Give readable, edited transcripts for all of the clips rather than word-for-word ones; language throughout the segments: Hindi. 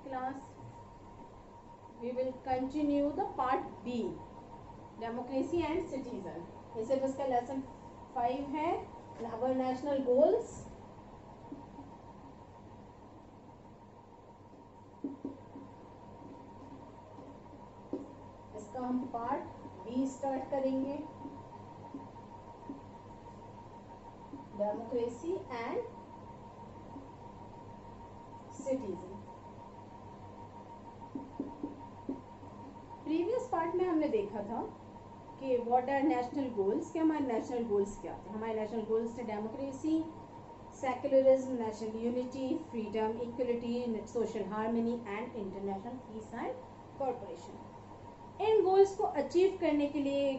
class we will continue the part B, democracy and citizen. ये सिर्फ इसका lesson 5 है, our national goals. इसका हम part B start करेंगे, democracy and citizen. Previous part में हमने देखा था कि व्हाट आर नेशनल गोल्स, कि हमारे नेशनल गोल्स क्या थे. हमारे नेशनल गोल्स थे democracy, secularism, national unity, freedom, equality, social harmony and international peace and corporation. इन गोल्स को अचीव करने के लिए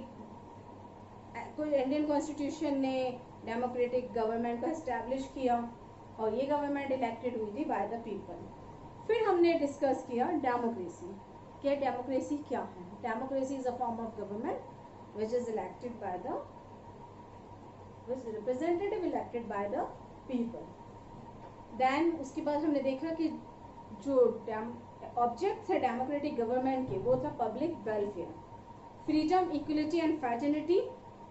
इंडियन कॉन्स्टिट्यूशन ने डेमोक्रेटिक गवर्नमेंट को एस्टैब्लिश किया और ये गवर्नमेंट इलेक्टेड हुई थी बाय द पीपल. फिर हमने डिस्कस किया डेमोक्रेसी, कि डेमोक्रेसी क्या है. Democracy is a form of government which is elected by the representative elected by the people. Then उसके बाद हमने देखा कि जो ऑब्जेक्ट्स है डेमोक्रेटिक गवर्नमेंट के वो था public welfare, freedom, equality and fraternity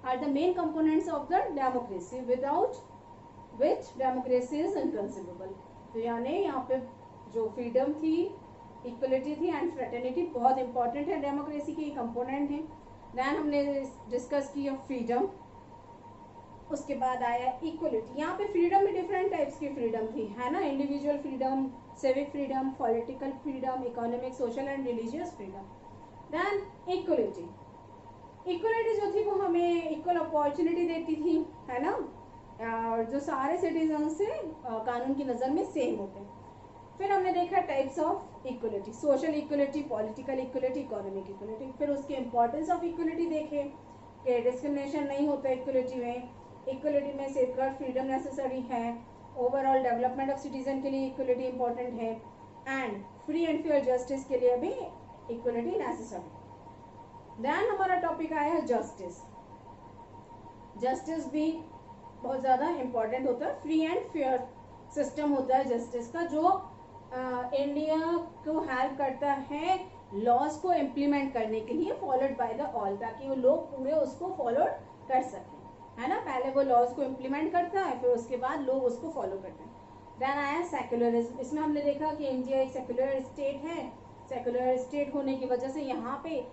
are the main components of the democracy without which democracy is inconceivable. तो यानी यहाँ पे जो फ्रीडम थी, इक्वलिटी थी एंड फ्रेटर्निटी बहुत इंपॉर्टेंट है, डेमोक्रेसी के कंपोनेंट हैं. देन हमने डिस्कस किया फ्रीडम, उसके बाद आया इक्वलिटी. यहाँ पे फ्रीडम में डिफरेंट टाइप्स की फ्रीडम थी, है ना. Individual freedom, civic freedom, political freedom, economic, social and religious freedom. Then equality, equality जो थी वो हमें इक्वल अपॉर्चुनिटी देती थी, है ना, और जो सारे सिटीजन से कानून की नज़र में सेम होते हैं. फिर हमने देखा types of equality, social equality, political equality, economic equality. फिर उसके इम्पोर्टेंस ऑफ इक्वलिटी देखे कि डिस्क्रिमिनेशन नहीं होता इक्वलिटी में, इक्वलिटी में सेफगार्ड फ्रीडम नेसेसरी है, ओवरऑल डेवलपमेंट ऑफ सिटीजन के लिए इक्वलिटी इंपॉर्टेंट है, and free and fair justice के लिए भी इक्वलिटी नेसेसरी. देन हमारा टॉपिक आया जस्टिस. जस्टिस भी बहुत ज़्यादा इम्पॉर्टेंट होता है. फ्री एंड फेयर सिस्टम होता है जस्टिस का, जो इंडिया को हेल्प करता है लॉज को इम्प्लीमेंट करने के लिए, फॉलोड बाय द ऑल, ताकि वो लोग पूरे उसको फॉलो कर सकें, है ना. पहले वो लॉज को इम्प्लीमेंट करता है, फिर उसके बाद लोग उसको फॉलो करते हैं. देन आया सेक्युलरिज्म. इसमें हमने देखा कि इंडिया एक सेक्युलर स्टेट है. सेक्युलर स्टेट होने की वजह से यहाँ पे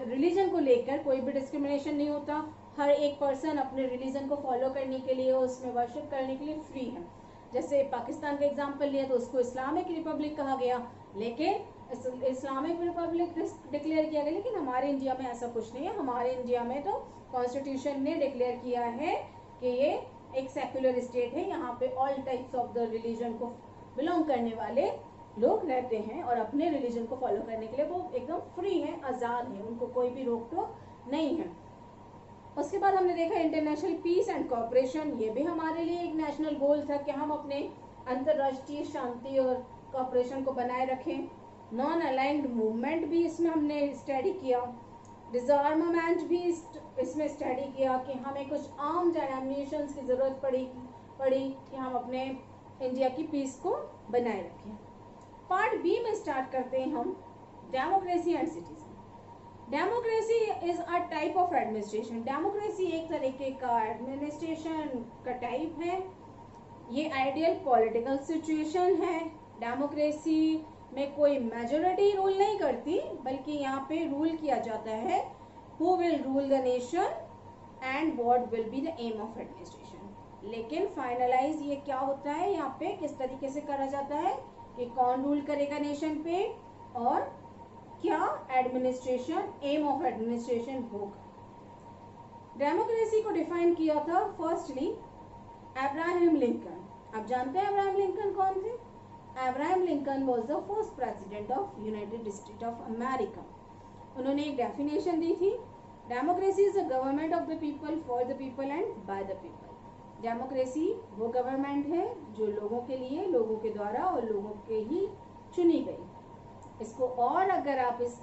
रिलीजन को लेकर कोई भी डिस्क्रिमिनेशन नहीं होता. हर एक पर्सन अपने रिलीजन को फॉलो करने के लिए, उसमें वर्शिप करने के लिए फ्री है. जैसे पाकिस्तान का एग्जांपल लिया तो उसको इस्लामिक रिपब्लिक कहा गया, लेकिन इस्लामिक रिपब्लिक डिक्लेयर किया गया, लेकिन हमारे इंडिया में ऐसा कुछ नहीं है. हमारे इंडिया में तो कॉन्स्टिट्यूशन ने डिक्लेयर किया है कि ये एक सेक्युलर स्टेट है. यहाँ पे all types of the religion को बिलोंग करने वाले लोग रहते हैं और अपने रिलीजन को फॉलो करने के लिए वो एकदम फ्री है, आज़ाद है, उनको कोई भी रोक टोक नहीं है. उसके बाद हमने देखा इंटरनेशनल पीस एंड कॉर्पोरेशन. ये भी हमारे लिए एक नेशनल गोल था कि हम अपने अंतर्राष्ट्रीय शांति और कॉर्पोरेशन को बनाए रखें. नॉन अलाइंड मूवमेंट भी इसमें हमने स्टडी किया. डिसआर्मामेंट भी इसमें स्टडी किया कि हमें कुछ आर्म्स एंड एम्यूनिशंस की ज़रूरत पड़ी कि हम अपने इंडिया की पीस को बनाए रखें. पार्ट बी में स्टार्ट करते हैं हम democracy and citizen. Democracy is a type of administration. Democracy एक तरीके का एडमिनिस्ट्रेशन का टाइप है. ये आइडियल पॉलिटिकल सिचुएशन है. डेमोक्रेसी में कोई मेजॉरिटी रूल नहीं करती, बल्कि यहाँ पे रूल किया जाता है who will rule the nation and what will be the aim of administration. लेकिन फाइनलाइज ये क्या होता है, यहाँ पे किस तरीके से करा जाता है कि कौन रूल करेगा नेशन पे और क्या एडमिनिस्ट्रेशन, एम ऑफ एडमिनिस्ट्रेशन होगा. डेमोक्रेसी को डिफाइन किया था फर्स्टली अब्राहम लिंकन. आप जानते हैं अब्राहम लिंकन कौन थे? Abraham Lincoln was the first president of United state of America. उन्होंने एक डेफिनेशन दी थी, democracy is the government of the people, for the people and bye the people. Democracy वो गवर्नमेंट है जो लोगों के लिए, लोगों के द्वारा और लोगों के ही चुनी गई. इसको और अगर आप इस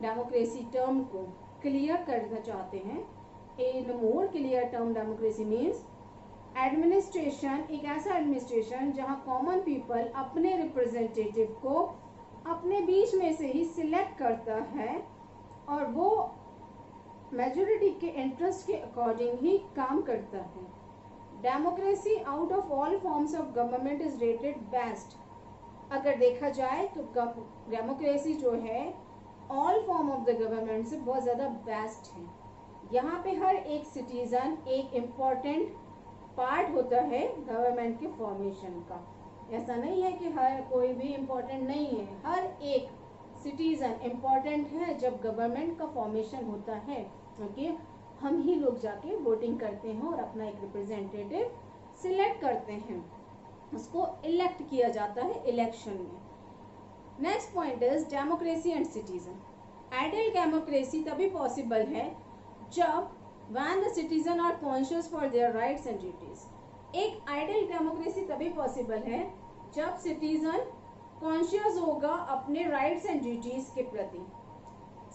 डेमोक्रेसी टर्म को क्लियर करना चाहते हैं, in more clear term, democracy means administration, एक ऐसा एडमिनिस्ट्रेशन जहां कॉमन पीपल अपने रिप्रेजेंटेटिव को अपने बीच में से ही सिलेक्ट करता है और वो मेजॉरिटी के इंटरेस्ट के अकॉर्डिंग ही काम करता है। Democracy out of all forms of government is rated best. अगर देखा जाए तो डेमोक्रेसी जो है all form of the government से बहुत ज़्यादा बेस्ट है। यहाँ पे हर एक सिटीजन एक इम्पॉर्टेंट पार्ट होता है गवर्नमेंट के फॉर्मेशन का। ऐसा नहीं है कि हर कोई भी इम्पोर्टेंट नहीं है, हर एक सिटीजन इम्पोर्टेंट है जब गवर्नमेंट का फॉर्मेशन होता है, क्योंकि हम ही लोग जाके वोटिंग करते हैं और अपना एक रिप्रेजेंटेटिव सिलेक्ट करते हैं, उसको इलेक्ट किया जाता है इलेक्शन में। Next point is democracy and citizen. Ideal democracy तभी पॉसिबल है जब when the citizen are conscious for their rights and duties। एक आइडियल डेमोक्रेसी तभी पॉसिबल है जब सिटीजन कॉन्शियस होगा अपने राइट्स एंड ड्यूटीज के प्रति।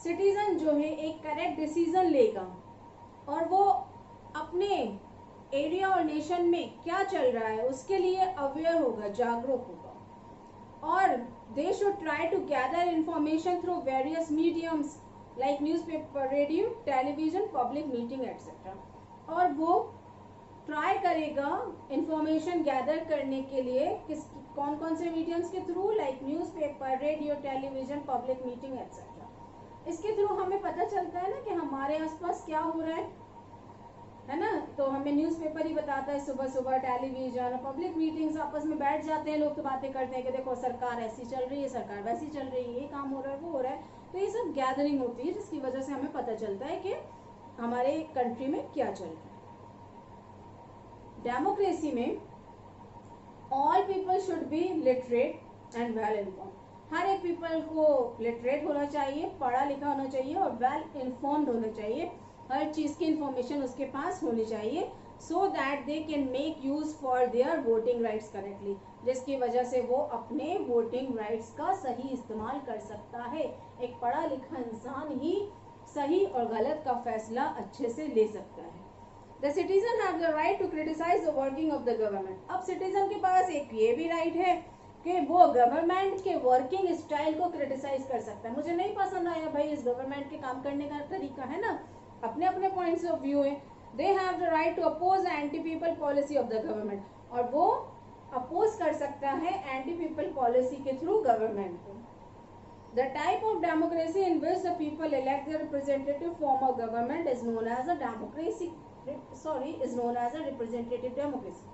सिटीजन जो है एक करेक्ट डिसीजन लेगा और वो अपने एरिया और नेशन में क्या चल रहा है उसके लिए अवेयर होगा, जागरूक होगा। और they should try to gather information through various mediums like newspaper, radio, television, public meeting etcetera. और वो ट्राई करेगा इंफॉर्मेशन गैदर करने के लिए कौन कौन से मीडियम्स के through, like newspaper, radio, television, public meeting etcetera. इसके थ्रू हमें पता चलता है ना कि हमारे आसपास क्या हो रहा है ना। तो हमें न्यूज़पेपर ही बताता है सुबह सुबह, टेलीविजन, पब्लिक मीटिंग्स, आपस में बैठ जाते हैं लोग तो बातें करते हैं कि देखो सरकार ऐसी चल रही है, सरकार वैसी चल रही है, ये काम हो रहा है, वो हो रहा है। तो ये सब गैदरिंग होती है जिसकी वजह से हमें पता चलता है कि हमारे कंट्री में क्या चल रहा है। डेमोक्रेसी में all people should be literate and well informed. हर एक पीपल को लिटरेट होना चाहिए, पढ़ा लिखा होना चाहिए और वेल इन्फॉर्म्ड होना चाहिए। हर चीज की इंफॉर्मेशन उसके पास होनी चाहिए so that they can make use for their voting rights correctly, जिसकी वजह से वो अपने वोटिंग राइट्स का सही इस्तेमाल कर सकता है। एक पढ़ा लिखा इंसान ही सही और गलत का फैसला अच्छे से ले सकता है। The citizen have the right to criticize the working of the government। अब सिटीजन के पास एक ये भी राइट है कि वो गवर्नमेंट के वर्किंग स्टाइल को क्रिटिसाइज कर सकता है। मुझे नहीं पसंद आया भाई इस गवर्नमेंट के काम करने का तरीका, है ना, अपने अपने पॉइंट्स ऑफ व्यू है। They have the right to oppose anti people policy of the government, और वो अपोज कर सकता है एंटी पीपल पॉलिसी के थ्रू गवर्नमेंट को। The type of democracy in which the people elect their representative form of government is known as a representative democracy।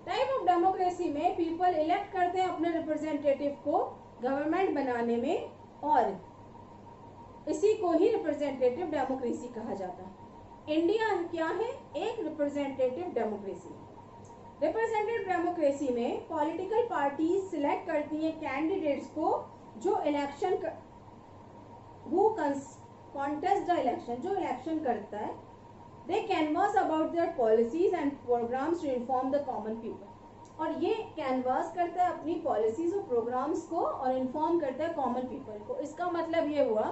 Type of democracy में पीपल इलेक्ट करते हैं अपने रिप्रेजेंटेटिव को गवर्नमेंट बनाने में, और इसी को ही रिप्रेजेंटेटिव डेमोक्रेसी कहा जाता है। इंडिया क्या है? एक रिप्रेजेंटेटिव डेमोक्रेसी। रिप्रेजेंटेटिव डेमोक्रेसी में पॉलिटिकल पार्टी सिलेक्ट करती हैं कैंडिडेट्स को जो इलेक्शन कॉन्टेस्ट द इलेक्शन, जो इलेक्शन करता है। They canvass about their policies and programmes to inform the common people. और ये कैनवास करता है अपनी पॉलिसीज और प्रोग्राम्स को और इन्फॉर्म करता है कॉमन पीपल को। इसका मतलब ये हुआ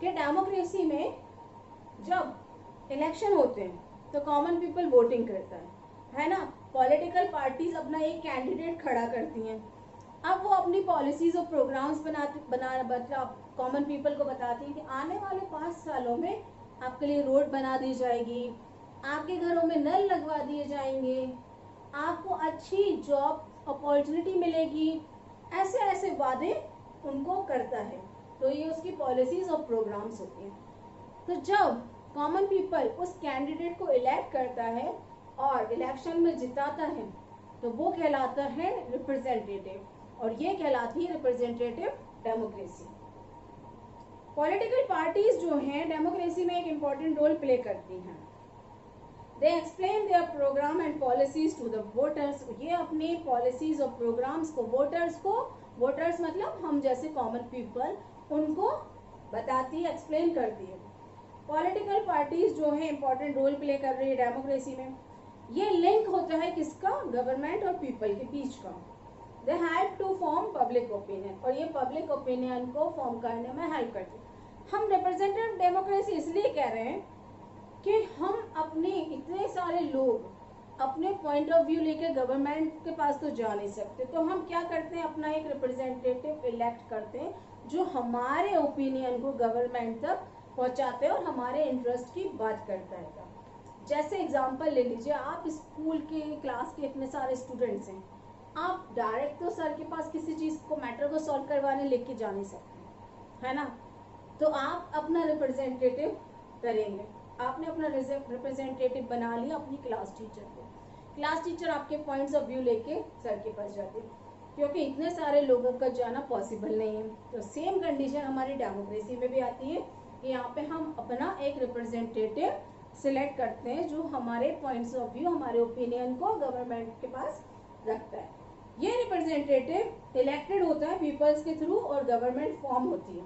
कि डेमोक्रेसी में जब इलेक्शन होते हैं तो कॉमन पीपल वोटिंग करता है ना। पॉलिटिकल पार्टीज अपना एक कैंडिडेट खड़ा करती हैं, अब वो अपनी पॉलिसीज और प्रोग्राम्स कॉमन पीपल को बताती हैं कि आने वाले 5 सालों में आपके लिए रोड बना दी जाएगी, आपके घरों में नल लगवा दिए जाएंगे, आपको अच्छी जॉब अपॉर्चुनिटी मिलेगी। ऐसे ऐसे वादे उनको करता है, तो ये उसकी पॉलिसीज और प्रोग्राम्स होती हैं। तो जब कॉमन पीपल उस कैंडिडेट को इलेक्ट करता है और इलेक्शन में जिताता है तो वो कहलाता है रिप्रेजेंटेटिव, और ये कहलाती है रिप्रेजेंटेटिव डेमोक्रेसी। पॉलिटिकल पार्टीज जो हैं डेमोक्रेसी में एक इम्पॉर्टेंट रोल प्ले करती हैं। They explain their programme and policies to the voters. ये अपने पॉलिसीज और प्रोग्राम्स को वोटर्स मतलब हम जैसे कॉमन पीपल, उनको बताती है, एक्सप्लेन करती है। पॉलिटिकल पार्टीज जो है इम्पोर्टेंट रोल प्ले कर रही है डेमोक्रेसी में। ये लिंक होता है किसका? गवर्नमेंट और पीपल के बीच का। They help to form public opinion, और ये पब्लिक ओपिनियन को फॉर्म करने में हेल्प करती है। हम रिप्रेजेंटेटिव डेमोक्रेसी इसलिए कह रहे हैं कि हम अपने इतने सारे लोग अपने पॉइंट ऑफ व्यू लेके गवर्नमेंट के पास तो जा नहीं सकते, तो हम क्या करते हैं, अपना एक रिप्रेजेंटेटिव इलेक्ट करते हैं जो हमारे ओपिनियन को गवर्नमेंट तक पहुंचाते हैं और हमारे इंटरेस्ट की बात करता है। जैसे एग्जांपल ले लीजिए, आप स्कूल के क्लास के इतने सारे स्टूडेंट्स हैं, आप डायरेक्ट तो सर के पास किसी चीज को मैटर को सॉल्व करवाने लेके जा नहीं सकते, है ना। तो आप अपना रिप्रेजेंटेटिव करेंगे, आपने अपना रिप्रेजेंटेटिव बना लिया अपनी क्लास टीचर को। क्लास टीचर आपके पॉइंट्स ऑफ व्यू लेके सर के पास जाते हैं, क्योंकि इतने सारे लोगों का जाना पॉसिबल नहीं है। तो सेम कंडीशन हमारी डेमोक्रेसी में भी आती है कि यहाँ पे हम अपना एक रिप्रेजेंटेटिव सिलेक्ट करते हैं जो हमारे पॉइंट्स ऑफ व्यू, हमारे ओपिनियन को गवर्नमेंट के पास रखता है। ये रिप्रेजेंटेटिव इलेक्टेड होता है पीपल्स के थ्रू और गवर्नमेंट फॉर्म होती है।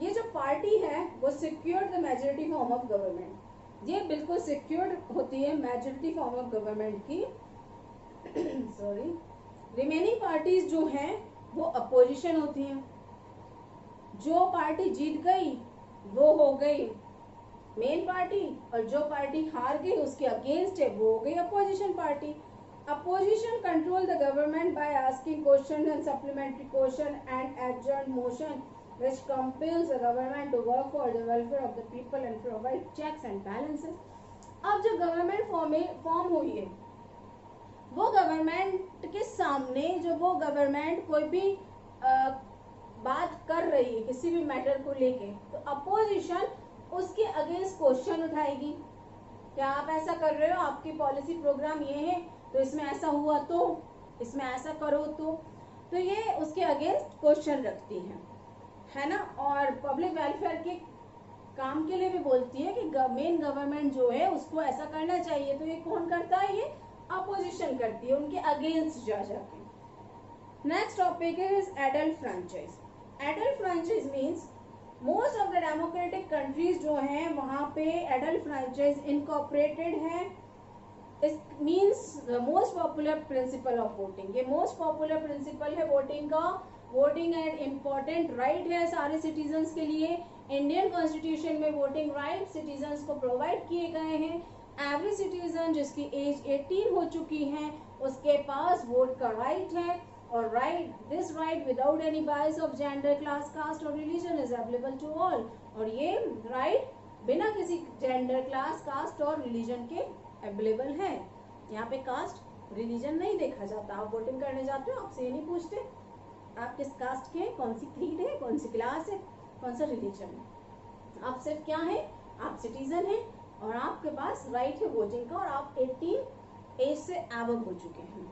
ये जो पार्टी है वो secure the majority form of government, ये बिल्कुल सिक्योर होती है मेजोरिटी फॉर्म ऑफ गवर्नमेंट की। सॉरी, रिमेनिंग पार्टीज जो हैं वो अपोजिशन होती हैं। जो पार्टी जीत गई वो हो गई मेन पार्टी, और जो पार्टी हार गई उसके अगेंस्ट है वो हो गई opposition party. Opposition control the government by asking questions and supplementary question and adjourned motion which compels the government to work for the welfare of the people and provide checks and balances. अब जो गवर्नमेंट फॉर्म हुई है वो गवर्नमेंट के सामने, जो वो गवर्नमेंट कोई भी बात कर रही है किसी भी मैटर को लेके, तो अपोजिशन उसके अगेंस्ट क्वेश्चन उठाएगी, क्या आप ऐसा कर रहे हो, आपकी पॉलिसी प्रोग्राम ये है, तो इसमें ऐसा हुआ तो इसमें ऐसा करो तो ये उसके अगेंस्ट क्वेश्चन रखती है ना। और पब्लिक वेलफेयर के काम के लिए भी बोलती है कि मेन गवर्नमेंट जो है उसको ऐसा करना चाहिए, तो ये कौन करता है, ये अपोजिशन करती है उनके अगेंस्ट जा जाके। Next topic is adult franchise. Adult franchise means most of the democratic countries जो हैं वहां पे एडल्ट फ्रेंचाइज इनकॉर्पोरेटेड है। It means the most popular principle of voting, ये most popular principle है वोटिंग का। वोटिंग एंड इम्पोर्टेंट राइट है सारे सिटीजन्स के लिए। इंडियन कॉन्स्टिट्यूशन में वोटिंग राइट सिटीजन्स को प्रोवाइड किए गए हैं। एवरी सिटीजन जिसकी एज 18 हो चुकी है उसके पास वोट का राइट है, और this right without any bias of gender, class, caste और religion is available to all. और ये राइट बिना किसी जेंडर, क्लास, कास्ट और रिलीजन के अवेलेबल है। यहाँ पे कास्ट रिलीजन नहीं देखा जाता। आप वोटिंग करने जाते हो, आपसे ये नहीं पूछते आप किस कास्ट के, कौन सी क्रीड है, कौन सी क्लास है, कौन सा रिलीजन है। आप सिर्फ क्या है, आप सिटीजन हैं और आपके पास राइट है वोटिंग का, और आप 18 एज से एबव हो चुके हैं।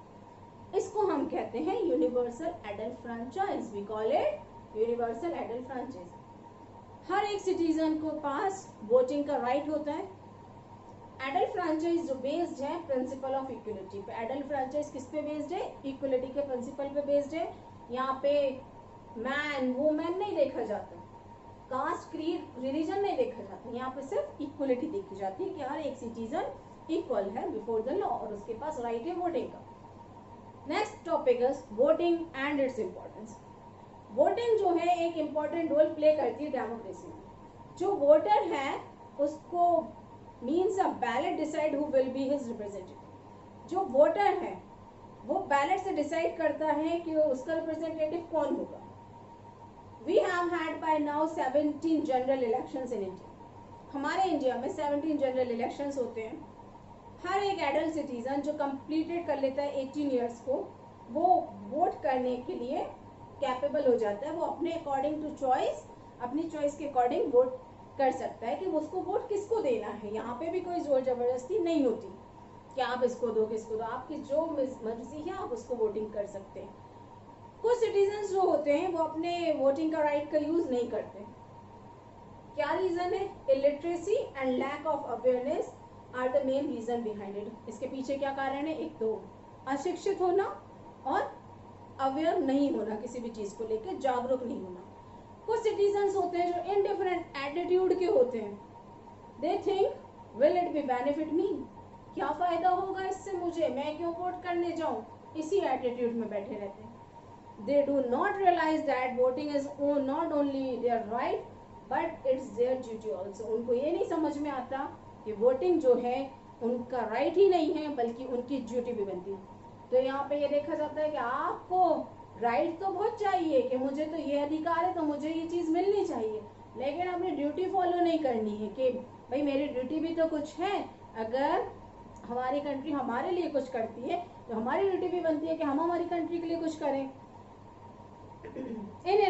इसको हम कहते हैं universal adult franchise. We call it universal adult franchise. हर एक सिटीजन को पास वोटिंग का राइट होता है। एडल्ट फ्रेंचाइज जो बेस्ड है प्रिंसिपल ऑफ इक्वलिटी पे। एडल्ट फ्रेंचाइज किस पे बेस्ड है, इक्वलिटी के प्रिंसिपल पे बेस्ड है। यहाँ पे मैन वुमेन नहीं देखा जाता, कास्ट, क्रीड, रिलीजन नहीं देखा जाता, यहाँ पे सिर्फ इक्वलिटी देखी जाती है कि हर एक सिटीजन इक्वल है बिफोर द लॉ और उसके पास राइट है वोटिंग का। Next topic is voting and its importance. Voting जो है एक इम्पोर्टेंट रोल प्ले करती है डेमोक्रेसी में। जो वोटर है उसको means a ballot decide who will be his representative। जो वोटर है वो बैलेट से डिसाइड करता है कि उसका रिप्रेजेंटेटिव कौन होगा। We have had by now 17 general elections in India. हमारे इंडिया में 17 जनरल इलेक्शंस होते हैं। हर एक एडल्ट सिटीजन जो कंप्लीटेड कर लेता है 18 ईयर्स को, वो वोट करने के लिए कैपेबल हो जाता है। वो अपने अकॉर्डिंग टू चॉइस, अपनी चॉइस के अकॉर्डिंग वोट कर सकता है कि उसको वोट किसको देना है। यहाँ पे भी कोई जोर जबरदस्ती नहीं होती कि आप इसको दो, किसको दो, आपकी जो मर्जी है आप उसको वोटिंग कर सकते हैं। कुछ सिटीजन्स जो होते हैं वो अपने वोटिंग का राइट का यूज नहीं करते। क्या रीजन है, illiteracy and lack of awareness are the main reason behind it. इसके पीछे क्या कारण है, एक तो अशिक्षित होना और अवेयर नहीं होना, किसी भी चीज को लेकर जागरूक नहीं होना। कुछ सिटीजन्स होते हैं जो इनडिफरेंट एटीट्यूड के होते हैं। They think will it be benefit me, क्या फायदा होगा इससे मुझे, मैं क्यों वोट करने जाऊं, इसी एटीट्यूड में बैठे रहते हैं। They do not realise that voting is not only their right but it's their duty also. उनको ये नहीं समझ में आता कि वोटिंग जो है उनका राइट ही नहीं है बल्कि उनकी ड्यूटी भी बनती है। तो यहाँ पे ये देखा जाता है कि आपको राइट तो बहुत चाहिए कि मुझे तो ये अधिकार है तो मुझे ये चीज मिलनी चाहिए, लेकिन अपनी ड्यूटी फॉलो नहीं करनी है कि भाई मेरी ड्यूटी भी तो कुछ है। अगर हमारी कंट्री हमारे लिए कुछ करती है तो हमारी ड्यूटी भी बनती है कि हम हमारी कंट्री के लिए कुछ करें। इन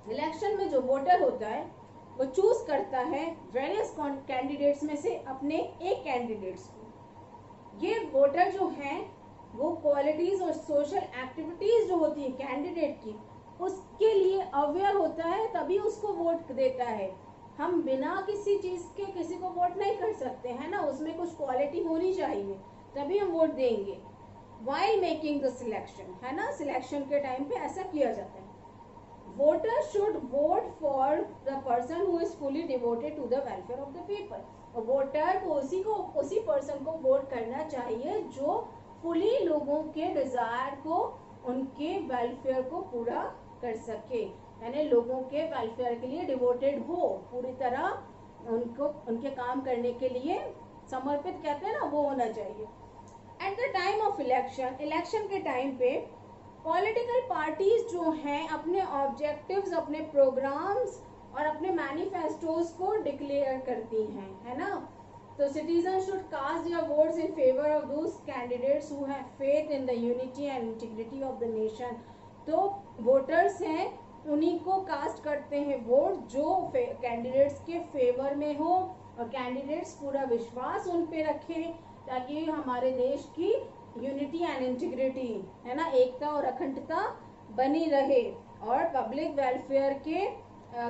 इलेक्शन में जो वोटर होता है वो चूज करता है वेरियस कैंडिडेट्स में से अपने एक कैंडिडेट्स को। ये वोटर जो हैं वो क्वालिटीज और सोशल एक्टिविटीज जो होती है कैंडिडेट की उसके लिए अवेयर होता है, तभी उसको वोट देता है। हम बिना किसी चीज के किसी को वोट नहीं कर सकते हैं ना, उसमें कुछ क्वालिटी होनी चाहिए तभी हम वोट देंगे। वाइल मेकिंग द सिलेक्शन, है ना, सिलेक्शन के टाइम पे ऐसा किया जाता है। Voter should vote for the person who is fully devoted to the welfare of the people. Voter को उसी पर्सन को वोट करना चाहिए जो फुली लोगों के डिजायर को, उनके वेलफेयर को पूरा कर सके, यानी लोगों के वेलफेयर के लिए डिवोटेड हो, पूरी तरह उनको उनके काम करने के लिए समर्पित कहते हैं ना, वो होना चाहिए। At the time of election, election के टाइम पे पॉलिटिकल पार्टीज जो हैं अपने ऑब्जेक्टिव्स, अपने प्रोग्राम्स और अपने मैनिफेस्टोज को डिक्लेयर करती हैं, है ना। तो citizen should cast their votes in favour of those candidates who have faith in the unity and integrity of the nation. तो वोटर्स हैं उन्हीं को कास्ट करते हैं वोट जो कैंडिडेट्स के फेवर में हो और कैंडिडेट्स पूरा विश्वास उन पे रखें ताकि हमारे देश की यूनिटी एंड इंटीग्रिटी, है ना, एकता और अखंडता बनी रहे और पब्लिक वेलफेयर के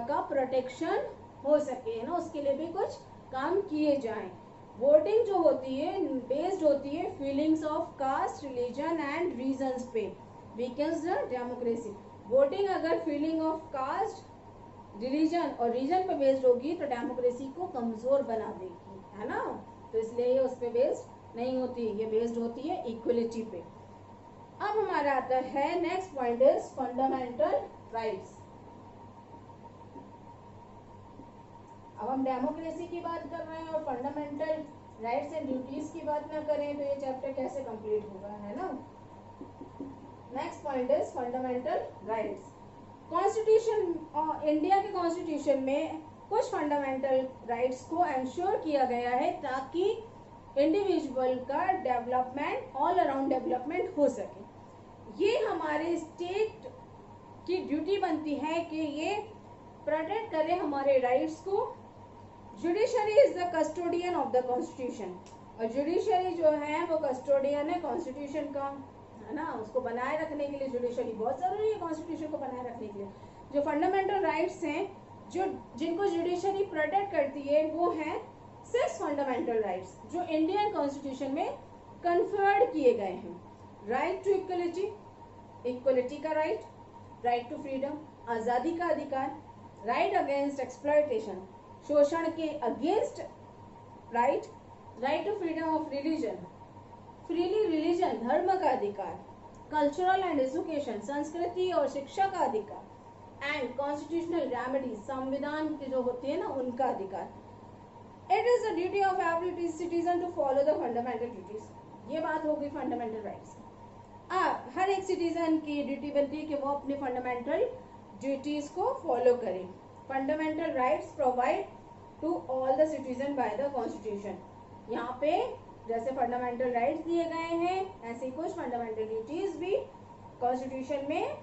का प्रोटेक्शन हो सके, है ना, उसके लिए भी कुछ काम किए जाएं। वोटिंग जो होती है बेस्ड होती है feelings of caste, religion and regions पे, वीकन्स द डेमोक्रेसी। वोटिंग अगर फीलिंग ऑफ कास्ट, रिलीजन और रीजन पे बेस्ड होगी तो डेमोक्रेसी को कमजोर बना देगी, है ना। तो इसलिए ये उस पे बेस्ड नहीं होती, ये बेस्ड होती है इक्वलिटी पे। अब हमारा आता है next point is fundamental rights. अब हम डेमोक्रेसी की बात कर रहे हैं और फंडामेंटल राइट्स एंड ड्यूटीज की बात ना करें तो ये चैप्टर कैसे कंप्लीट होगा, है ना। Next point is fundamental rights. Constitution, India के कॉन्स्टिट्यूशन में कुछ फंडामेंटल राइट्स को एंश्योर किया गया है ताकि इंडिविजुअल का डेवलपमेंट, ऑल अराउंड डेवलपमेंट हो सके। ये हमारे स्टेट की ड्यूटी बनती है कि ये प्रोटेक्ट करें हमारे राइट्स को। Judiciary is the custodian of the constitution, और जुडिशरी जो है वो कस्टोडियन है कॉन्स्टिट्यूशन का, है ना। उसको बनाए रखने के लिए जुडिशरी बहुत जरूरी है, कॉन्स्टिट्यूशन को बनाए रखने के लिए। जो फंडामेंटल राइट्स हैं जो जिनको जुडिशरी प्रोटेक्ट करती है वो हैं 6 फंडामेंटल राइट्स जो इंडियन कॉन्स्टिट्यूशन में कन्फर्ड किए गए हैं। राइट टू इक्वलिटी, इक्वलिटी का राइट, राइट टू फ्रीडम, आजादी का अधिकार, राइट अगेंस्ट एक्सप्लॉयटेशन, शोषण के against right, right to freedom of religion, freely religion, धर्म का अधिकार, कल्चरल एंड एजुकेशन, संस्कृति और शिक्षा का अधिकार, एंड कॉन्स्टिट्यूशनल रेमेडी, संविधान की जो होती है ना उनका अधिकार। It is the duty of every citizen to follow the fundamental duties. ये बात हो गई फंडामेंटल राइट्स। अब हर एक सिटीजन की ड्यूटी बनती है कि वो अपने फंडामेंटल ड्यूटीज को फॉलो करें। Fundamental rights provide to all the citizen by the constitution. यहाँ पे जैसे फंडामेंटल राइट्स दिए गए हैं ऐसे कुछ फंडामेंटल ड्यूटीज भी कॉन्स्टिट्यूशन में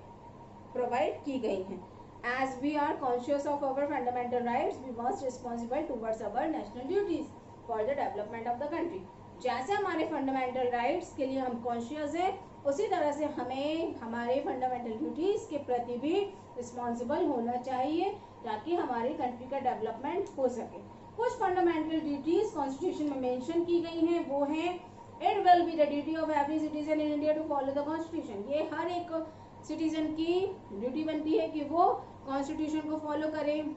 प्रोवाइड की गई हैं। As we are conscious of our fundamental rights, we must responsible towards our national duties for the development of the country. जैसे हमारे फंडामेंटल राइट्स के लिए हम कॉन्शियस हैं उसी तरह से हमें हमारे फंडामेंटल ड्यूटीज के प्रति भी रिस्पॉन्सिबल होना चाहिए ताकि हमारी कंट्री का डेवलपमेंट हो सके। कुछ फंडामेंटल ड्यूटीज कॉन्स्टिट्यूशन में मेंशन की गई हैं, वो हैं it will be the duty of every citizen in India to follow the constitution. ये हर एक सिटीजन की ड्यूटी बनती है कि वो कॉन्स्टिट्यूशन को फॉलो करें।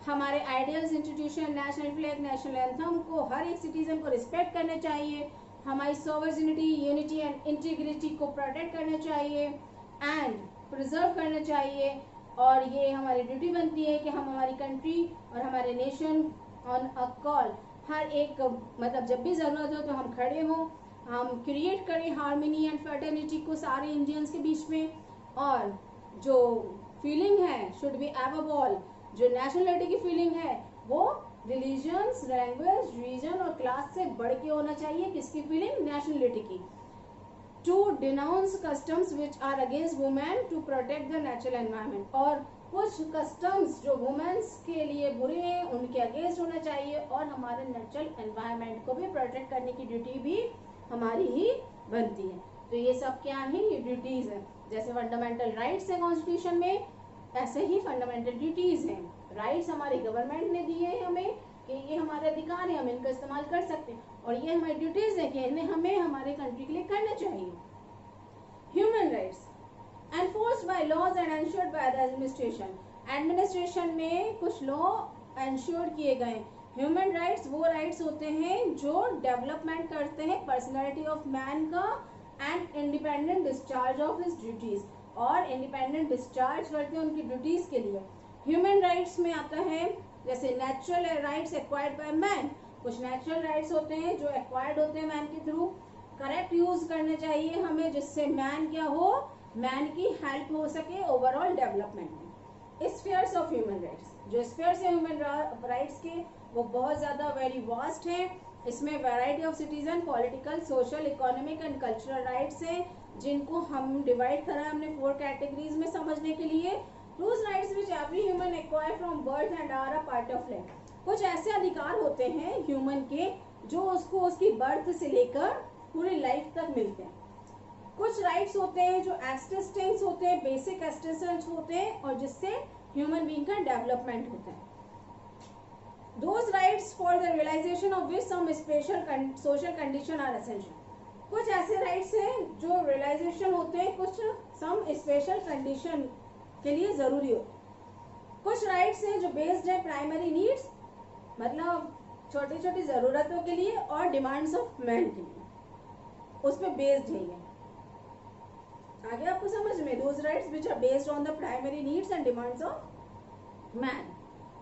हमारे ideals, institution, national flag, national anthem को हर एक सिटीजन को रिस्पेक्ट करना चाहिए। हमारी सॉवरेनिटी, यूनिटी एंड इंटीग्रिटी को प्रोटेक्ट करना चाहिए एंड प्रिजर्व करना चाहिए। और ये हमारी ड्यूटी बनती है कि हम हमारी कंट्री और हमारे nation on a call her एक मतलब जब भी ज़रूरत हो तो हम खड़े हों, हम क्रिएट करें हार्मनी एंड फर्टर्निटी को सारे इंडियंस के बीच में। और जो फीलिंग है शुड बी अबव ऑल, जो नेशनलिटी की फीलिंग है वो रिलीजन्स, लैंग्वेज, रीजन और क्लास से बढ़ के होना चाहिए। किसकी फीलिंग? नेशनलिटी की। To denounce customs which are against women to protect the natural environment, और कुछ कस्टम्स जो वुमेन्स के लिए बुरे हैं उनके अगेंस्ट होना चाहिए, और हमारे नेचुरल एनवायरमेंट को भी प्रोटेक्ट करने की ड्यूटी भी हमारी ही बनती है। तो ये सब क्या है? ये ड्यूटीज है। जैसे फंडामेंटल राइट्स है कॉन्स्टिट्यूशन में, ऐसे ही फंडामेंटल ड्यूटीज हैं। राइट्स हमारी गवर्नमेंट ने दिए हैं हमें कि ये हमारे अधिकार है, हम इनका इस्तेमाल कर सकते हैं, और ये हमारी ड्यूटीज है कि इन्हें हमें हमारे कंट्री के लिए करना चाहिए। Human rights enforced by laws and ensured by the administration, administration में कुछ लॉ एंश्योर किए गए। ह्यूमन राइट्स वो राइट्स होते हैं जो डेवलपमेंट करते हैं पर्सनैलिटी ऑफ मैन का and independent discharge of his duties, और इंडिपेंडेंट डिस्चार्ज करते हैं उनकी ड्यूटीज के लिए। ह्यूमन राइट्स में आता है जैसे natural rights acquired by man, कुछ नेचुरल राइट्स होते हैं जो एक्वायर्ड होते हैं मैन के थ्रू। करेक्ट यूज करना चाहिए हमें जिससे मैन क्या हो, मैन की हेल्प हो सके ओवरऑल डेवलपमेंट में। स्फीयर्स ऑफ ह्यूमन राइट्स, जो स्फीयर्स है ह्यूमन राइट्स के वो बहुत ज़्यादा वेरी वास्ट हैं। इसमें variety of citizen, political, social, economic and cultural rights हैं, जिनको हम डिवाइड करा है हमने 4 कैटेगरीज में समझने के लिए। Those rights which every human acquire from birth and are a part of life, कुछ ऐसे अधिकार होते हैं ह्यूमन के जो उसको उसकी बर्थ से लेकर पूरी लाइफ तक मिलते हैं। कुछ राइट्स होते हैं जो एक्सिस्टेंस होते हैं, बेसिक एक्सिस्टेंस होते हैं, और जिससे ह्यूमन बीइंग का डेवलपमेंट होता है। Those rights for the realization of which some special social condition are essential, कुछ ऐसे राइट्स हैं जो रियलाइजेशन होते हैं कुछ सम स्पेशल कंडीशन के लिए जरूरी होते। कुछ राइट्स हैं जो बेस्ड है प्राइमरी नीड्स, मतलब छोटी छोटी जरूरतों के लिए, और डिमांड्स ऑफ मैन के लिए, उस पर बेस्ड है ये। आगे आपको समझ में, those rights which are based on the primary needs and demands of man.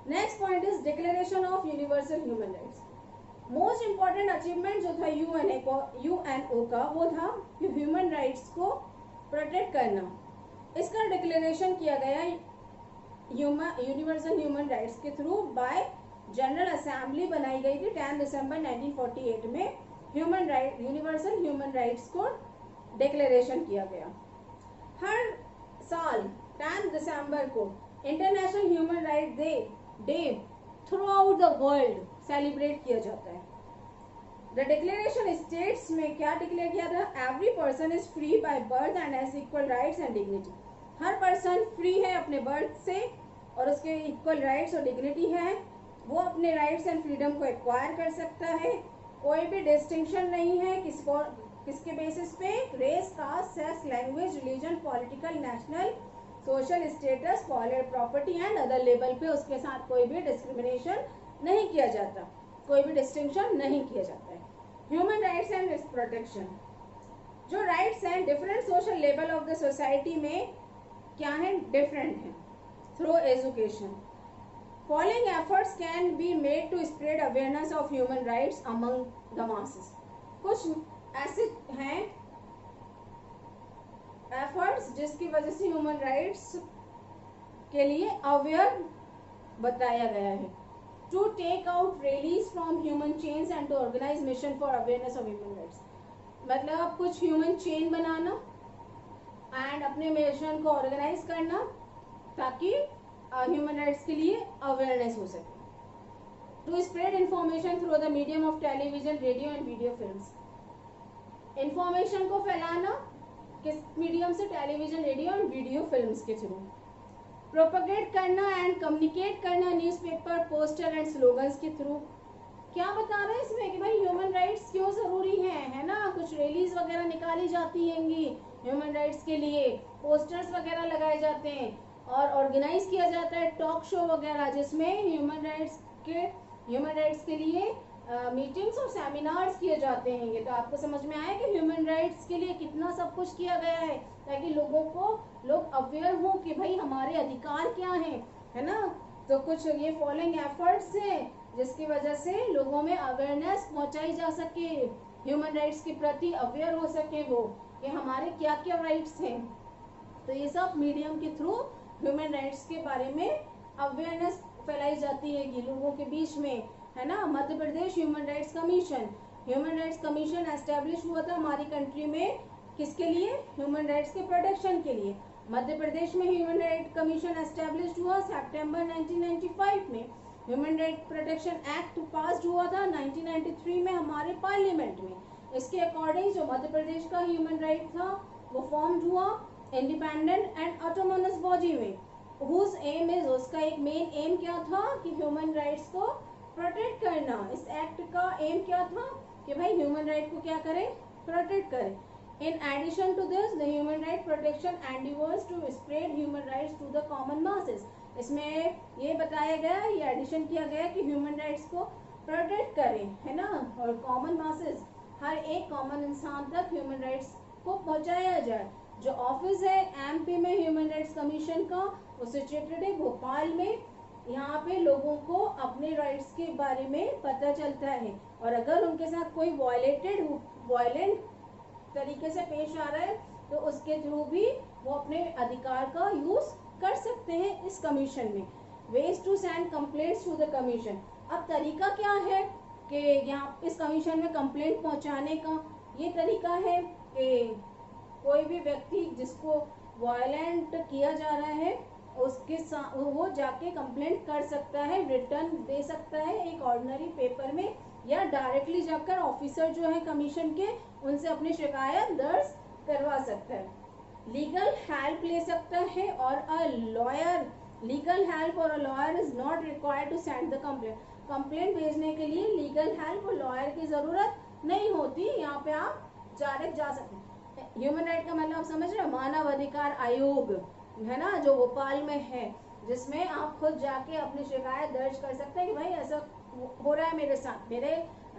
Next point is declaration of universal human rights. Most important achievement जो था यूएनओ का वो था कि ह्यूमन राइट्स को प्रोटेक्ट करना। इसका डिक्लेरेशन किया गया यूनिवर्सल ह्यूमन राइट्स के थ्रू बाय जनरल असेंबली बनाई गई थी 10 दिसंबर 1948 में। यूनिवर्सल ह्यूमन राइट्स को डिक्लेरेशन किया गया। हर साल 10 दिसंबर को international human right day through out the world celebrate किया जाता है। द डिक्लेरेशन स्टेट्स में क्या डिक्लेयर किया था? Every person is free by birth and has equal rights and dignity. Her person free है अपने बर्थ से और उसके इक्वल राइट्स और डिग्निटी है, वो अपने राइट्स एंड फ्रीडम को एक्वायर कर सकता है। कोई भी डिस्टिंक्शन नहीं है किसके बेसिस पे, race, caste, sex, language, religion, political, national, social status, property and other level पे उसके साथ कोई भी डिस्क्रिमिनेशन नहीं किया जाता, कोई भी डिस्टिंक्शन नहीं किया जाता है। Human rights and its protection, जो राइट्स हैं different social level of the society में क्या है, डिफरेंट है। Through education following efforts can be made to spread awareness of human rights among the masses. कुछ ऐसे हैं एफर्ट्स जिसकी वजह से ह्यूमन राइट्स के लिए अवेयर बताया गया है। To take out rallies from human chains and to organise mission for awareness of human rights, मतलब कुछ ह्यूमन चेन बनाना एंड अपने मिशन को ऑर्गेनाइज करना ताकि ह्यूमन राइट्स के लिए अवेयरनेस हो सके। To spread information through the medium of television, radio and video films, information को फैलाना किस मीडियम से, television, radio and video films के थ्रू। प्रोपगेट करना एंड कम्युनिकेट करना न्यूज़पेपर, पोस्टर एंड स्लोगन्स के थ्रू। क्या बता रहे हैं इसमें कि भाई ह्यूमन राइट्स क्यों जरूरी है ना, कुछ रैलीज वगैरह निकाली जाती हैंगी ह्यूमन राइट्स के लिए, पोस्टर्स वगैरह लगाए जाते हैं और ऑर्गेनाइज किया जाता है टॉक शो वगैरह जिसमें ह्यूमन राइट्स के लिए मीटिंग्स और सेमिनार्स किए जाते हैं। तो आपको समझ में आया कि ह्यूमन राइट्स के लिए कितना सब कुछ किया गया है ताकि लोग अवेयर हो कि भाई हमारे अधिकार क्या हैं, है ना। तो कुछ ये फॉलोइंग एफर्ट्स हैं जिसकी वजह से लोगों में अवेयरनेस पहुंचाई जा सके, ह्यूमन राइट्स के प्रति अवेयर हो सके वो कि हमारे क्या क्या राइट्स हैं। तो ये सब मीडियम के थ्रू ह्यूमन राइट्स के बारे में अवेयरनेस फैलाई जाती है कि लोगों के बीच में, है ना। Madhya Pradesh human rights commission establish हुआ था हमारी कंट्री में, किसके लिए? ह्यूमन राइट्स के प्रोटेक्शन के लिए। मध्य प्रदेश में ह्यूमन राइट कमीशन एस्टेब्लिश हुआ सितंबर 1995 में। ह्यूमन राइट प्रोटेक्शन एक्ट पास हुआ था 1993 में हमारे पार्लियामेंट में। इसके अकॉर्डिंग जो मध्य प्रदेश का ह्यूमन राइट था वो फॉर्म हुआ इंडिपेंडेंट एंड ऑटोनोमस बॉडी में, हुज एम इज, उसका एक मेन एम क्या था कि ह्यूमन राइट्स को प्रोटेक्ट करना। इस एक्ट का एम क्या था कि भाई ह्यूमन राइट को क्या करें? प्रोटेक्ट करें। In addition to this, the human right protection endeavors to spread human rights to the common masses. इसमें ये बताया गया, ये एडिशन किया गया कि ह्यूमन राइट्स को प्रोटेक्ट करें, है ना, और कॉमन मासेस, हर एक कॉमन इंसान तक ह्यूमन राइट्स को पहुंचाया जाए। जो ऑफिस है एमपी में ह्यूमन राइट्स कमीशन का, वो सिचुएटेड है भोपाल में। यहाँ पे लोगों को अपने राइट्स के बारे में पता चलता है, और अगर उनके साथ कोई वायलेंट तरीके से पेश आ रहा है तो उसके थ्रू भी वो अपने अधिकार का यूज कर सकते हैं इस कमीशन में। Ways to send complaints to the commission. अब तरीका क्या है कि यहाँ इस कमीशन में कंप्लेंट पहुंचाने का? ये तरीका है कि कोई भी व्यक्ति जिसको वायलेंट किया जा रहा है उसके साथ वो जाके कंप्लेंट कर सकता है, रिटर्न दे सकता है एक ऑर्डिनरी पेपर में, या डायरेक्टली जाकर ऑफिसर जो है कमीशन के उनसे अपनी शिकायत दर्ज करवा सकता है। लीगल हेल्प ले सकता है, और a lawyer is not required to send the complaint. Complaint भेजने के लिए लीगल हेल्प और लॉयर की जरूरत नहीं होती, यहाँ पे आप डायरेक्ट जा सकते हैं। ह्यूमन राइट का मतलब आप समझ रहे हैं? मानव अधिकार आयोग है ना, जो भोपाल में है, जिसमें आप खुद जाके अपनी शिकायत दर्ज कर सकते हैं कि भाई ऐसा हो रहा है मेरे साथ, मेरे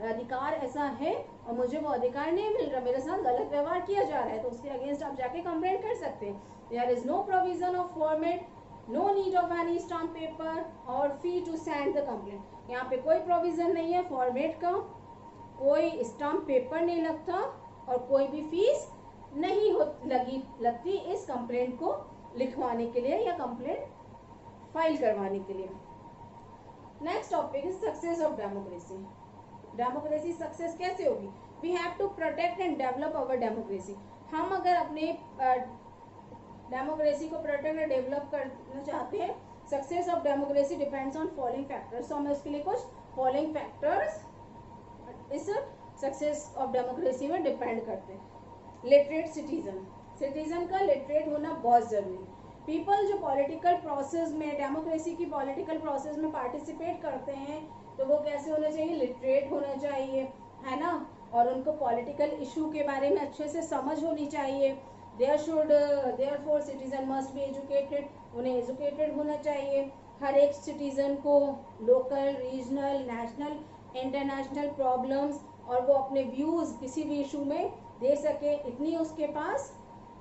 अधिकार ऐसा है और मुझे वो अधिकार नहीं मिल रहा, मेरे साथ गलत व्यवहार किया जा रहा है, तो उसके अगेंस्ट आप जाके कंप्लेंट कर सकते हैं। There is no provision of format, no need of any stamp paper और fee to send the complaint. यहाँ पे कोई प्रोविजन नहीं है फॉर्मेट का, कोई स्टाम्प पेपर नहीं लगता और कोई भी फीस नहीं लगती इस कंप्लेंट को लिखवाने के लिए या कंप्लेंट फाइल करवाने के लिए। Next topic is success of democracy. Democracy success कैसे होगी? We have to protect and develop our democracy. हम अगर अपने डेमोक्रेसी को प्रोटेक्ट और डेवलप करना चाहते हैं, success of democracy depends on following factors. तो हमें उसके लिए कुछ फॉलोइंग फैक्टर्स इस सक्सेस ऑफ डेमोक्रेसी में डिपेंड करते हैं। लिटरेट सिटीजन, सिटीजन का लिटरेट होना बहुत जरूरी। पीपल जो पॉलिटिकल प्रोसेस में, डेमोक्रेसी की पॉलिटिकल प्रोसेस में पार्टिसिपेट करते हैं, तो वो कैसे होना चाहिए? लिटरेट होना चाहिए, है ना, और उनको पॉलिटिकल इशू के बारे में अच्छे से समझ होनी चाहिए। Therefore citizen must be educated, उन्हें एजुकेटेड होना चाहिए। हर एक सिटीजन को local, regional, national, international problems और वो अपने व्यूज किसी भी इशू में दे सके, इतनी उसके पास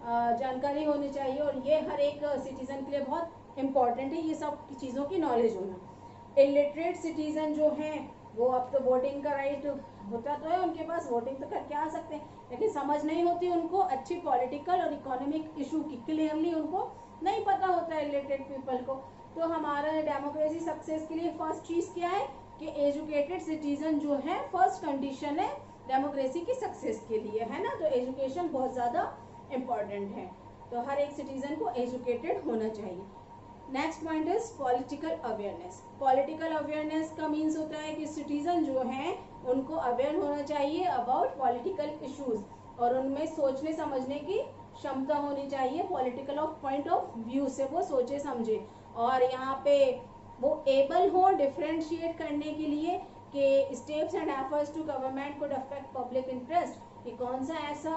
जानकारी होनी चाहिए, और ये हर एक सिटीजन के लिए बहुत इम्पॉर्टेंट है ये सब चीज़ों की नॉलेज होना। इलिटरेट सिटीजन जो हैं वो अब तो वोटिंग का राइट होता तो है उनके पास, वोटिंग तो करके आ सकते हैं, लेकिन समझ नहीं होती उनको अच्छी पॉलिटिकल और इकोनॉमिक इशू की, क्लियरली उनको नहीं पता होता है इलिटरेट पीपल को। तो हमारा डेमोक्रेसी सक्सेस के लिए फर्स्ट चीज़ क्या है कि एजुकेटेड सिटीजन जो है फर्स्ट कंडीशन है डेमोक्रेसी की सक्सेस के लिए, है ना। तो एजुकेशन बहुत ज़्यादा इम्पॉर्टेंट है, तो हर एक सिटीजन को एजुकेटेड होना चाहिए। Next point is political awareness. Political awareness का मीन्स होता है कि सिटीजन जो हैं उनको अवेयर होना चाहिए अबाउट पॉलिटिकल इश्यूज, और उनमें सोचने समझने की क्षमता होनी चाहिए, पॉलिटिकल पॉइंट ऑफ व्यू से वो सोचे समझे, और यहाँ पे वो एबल हो डिफ्रेंशिएट करने के लिए कि steps and efforts to government could affect public interest, कि कौन सा ऐसा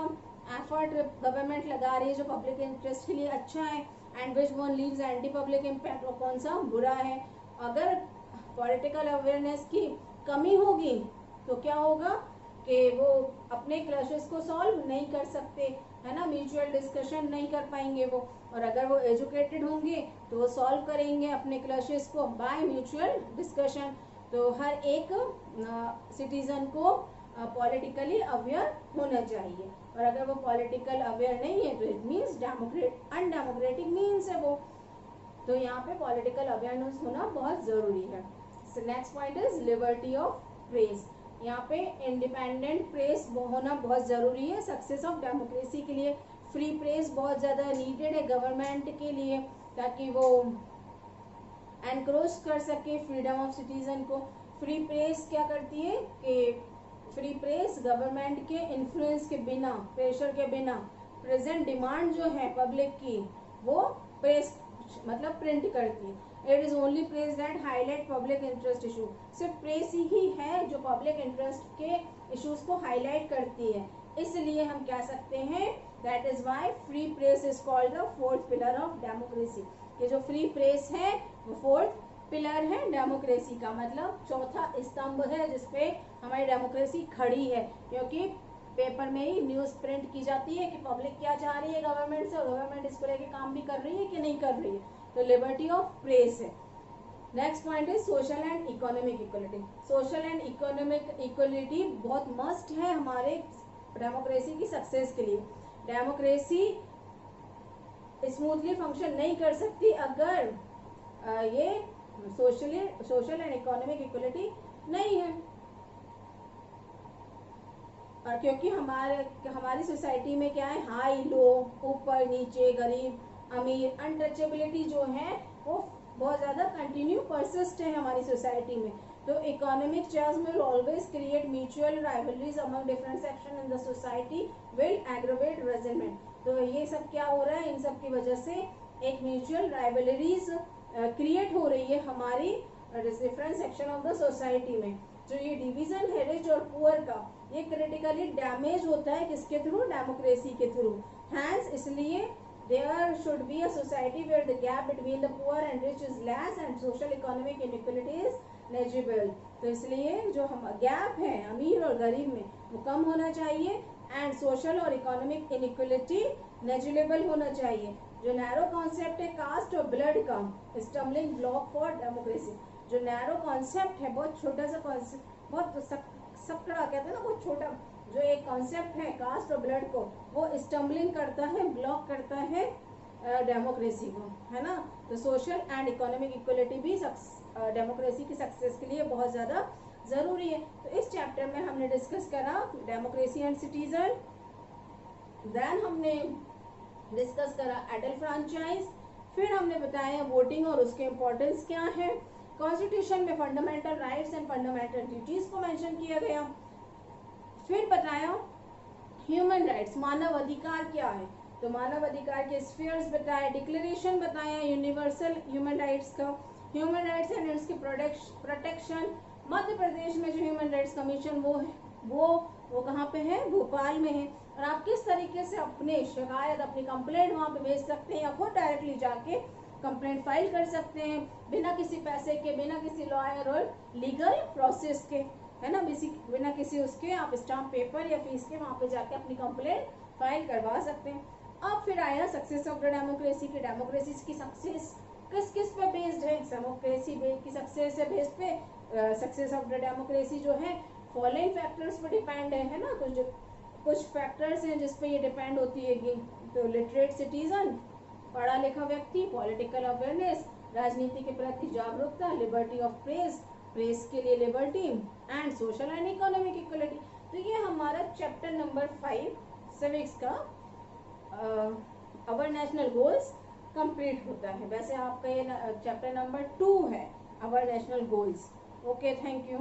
एफर्ट गवर्नमेंट लगा रही है जो पब्लिक इंटरेस्ट के लिए अच्छा है, and which one leaves anti public impact, और कौन सा बुरा है। अगर पॉलिटिकल अवेयरनेस की कमी होगी तो क्या होगा कि वो अपने क्लैशेस को सॉल्व नहीं कर सकते, है ना, म्यूचुअल डिस्कशन नहीं कर पाएंगे वो, और अगर वो एजुकेटेड होंगे तो वो सॉल्व करेंगे अपने क्लैशेस को बाय म्यूचुअल डिस्कशन। तो हर एक सिटीजन को पॉलिटिकली अवेयर होना चाहिए, और अगर वो पॉलिटिकल अवेयर नहीं है तो इट मीन्स अनडेमोक्रेटिक मीन्स है वो। तो यहाँ पे पॉलिटिकल अवेयरनेस होना बहुत जरूरी है। Next point is liberty of press. यहाँ पे इंडिपेंडेंट प्रेस होना बहुत जरूरी है सक्सेस ऑफ डेमोक्रेसी के लिए। फ्री प्रेस बहुत ज्यादा नीडेड है गवर्नमेंट के लिए, ताकि वो एनक्रोच कर सके फ्रीडम ऑफ सिटीजन को। फ्री प्रेस क्या करती है कि फ्री प्रेस गवर्नमेंट के इन्फ्लुएंस के बिना, प्रेशर के बिना, प्रेजेंट डिमांड जो है पब्लिक की वो प्रेस मतलब प्रिंट करती है। It is only press that highlight public interest issue. सिर्फ प्रेस ही है जो पब्लिक इंटरेस्ट के इश्यूज को हाईलाइट करती है, इसलिए हम कह सकते हैं that is why free press is called the fourth pillar of democracy. ये जो फ्री प्रेस है वो फोर्थ पिलर है डेमोक्रेसी का, मतलब चौथा स्तंभ है जिसपे हमारी डेमोक्रेसी खड़ी है, क्योंकि पेपर में ही न्यूज प्रिंट की जाती है कि पब्लिक क्या चाह रही है गवर्नमेंट से, और गवर्नमेंट इसको लेके काम भी कर रही है कि नहीं कर रही है। तो लिबर्टी ऑफ प्रेस है। Next point is social and economic equality. Social and economic equality बहुत मस्ट है हमारे डेमोक्रेसी की सक्सेस के लिए। डेमोक्रेसी स्मूथली फंक्शन नहीं कर सकती अगर ये सोशल एंड इकोनॉमिक इक्वलिटी नहीं है। और क्योंकि हमारी सोसाइटी में क्या है, हाई लो, ऊपर नीचे, गरीब अमीर, अनटचेबिलिटी जो है वो बहुत ज्यादा कंटिन्यू परसिस्ट है हमारी सोसाइटी में। तो economic cheers will always create mutual rivalries among different section in the society will aggravate resentment. तो ये सब क्या हो रहा है, इन सब की वजह से एक म्यूचुअल राइवलरीज क्रिएट हो रही है हमारी different section of the society में। जो ये डिवीजन है रिच और पुअर का, ये क्रिटिकली डैमेज होता है किसके थ्रू, डेमोक्रेसी के थ्रू। हैंस इसलिए there should be a society where the gap between the poor and rich is less and social economic inequality is negligible। तो इसलिए जो हम गैप है अमीर और गरीब में वो कम होना चाहिए, एंड सोशल और इकोनॉमिक इनइक्वलिटी नेग्लिजिबल होना चाहिए। जो नैरो कॉन्सेप्ट है कास्ट और ब्लड का, स्टम्बलिंग ब्लॉक फॉर डेमोक्रेसी। जो नैरो कॉन्सेप्ट है, बहुत छोटा सा कॉन्सेप्ट, बहुत सकड़ा कहते हैं ना, बहुत छोटा जो एक कॉन्सेप्ट है कास्ट और ब्लड को, वो स्टम्बलिंग करता है, ब्लॉक करता है डेमोक्रेसी को, है ना। तो सोशल एंड इकोनॉमिक इक्वलिटी भी डेमोक्रेसी की सक्सेस के लिए बहुत ज्यादा जरूरी है। तो इस चैप्टर में हमने डिस्कस करा डेमोक्रेसी एंड सिटीजन, देन हमने डिस्कस करा एडल्ट फ्रेंचाइज, फिर हमने बताया वोटिंग और उसके इम्पोर्टेंस क्या है। कॉन्स्टिट्यूशन में fundamental rights and fundamental duties को मेंशन किया गया। फिर बताया ह्यूमन राइट्स, मानव अधिकार क्या है, तो मानव अधिकार के स्फीयर्स बताया, डिक्लेरेशन बताया यूनिवर्सल ह्यूमन राइट्स का, ह्यूमन राइट्स एंड इट्स की प्रोटेक्शन। मध्य प्रदेश में जो ह्यूमन राइट्स कमीशन वो कहाँ पे है, भोपाल में है। और आप किस तरीके से अपने शिकायत, अपनी कंप्लेंट वहाँ पे भेज सकते हैं, या खुद डायरेक्टली जाके कंप्लेंट फाइल कर सकते हैं बिना किसी पैसे के, बिना किसी लॉयर और लीगल प्रोसेस के, है ना, बिना किसी उसके आप स्टाम्प पेपर या फीस के वहाँ पे जाके अपनी कंप्लेंट फाइल करवा सकते हैं। अब फिर आया सक्सेस ऑफ द डेमोक्रेसी की। डेमोक्रेसी की सक्सेस किस किस पे बेस्ड है, डेमोक्रेसी की सक्सेस है बेस्ड पे सक्सेस ऑफ द डेमोक्रेसी जो है फॉलोइंग फैक्टर्स पे डिपेंड है ना। कुछ फैक्टर्स हैं जिस पे ये डिपेंड होती है कि तो लिटरेट सिटीजन, पढ़ा लिखा व्यक्ति, पॉलिटिकल अवेयरनेस, राजनीति के प्रति जागरूकता, लिबर्टी ऑफ प्रेस के लिए liberty, and social and economic equality. तो ये हमारा चैप्टर नंबर 5 सिविक्स का अवर नेशनल गोल्स कंप्लीट होता है। वैसे आपका ये चैप्टर नंबर 2 है our national goals. Okay, thank you.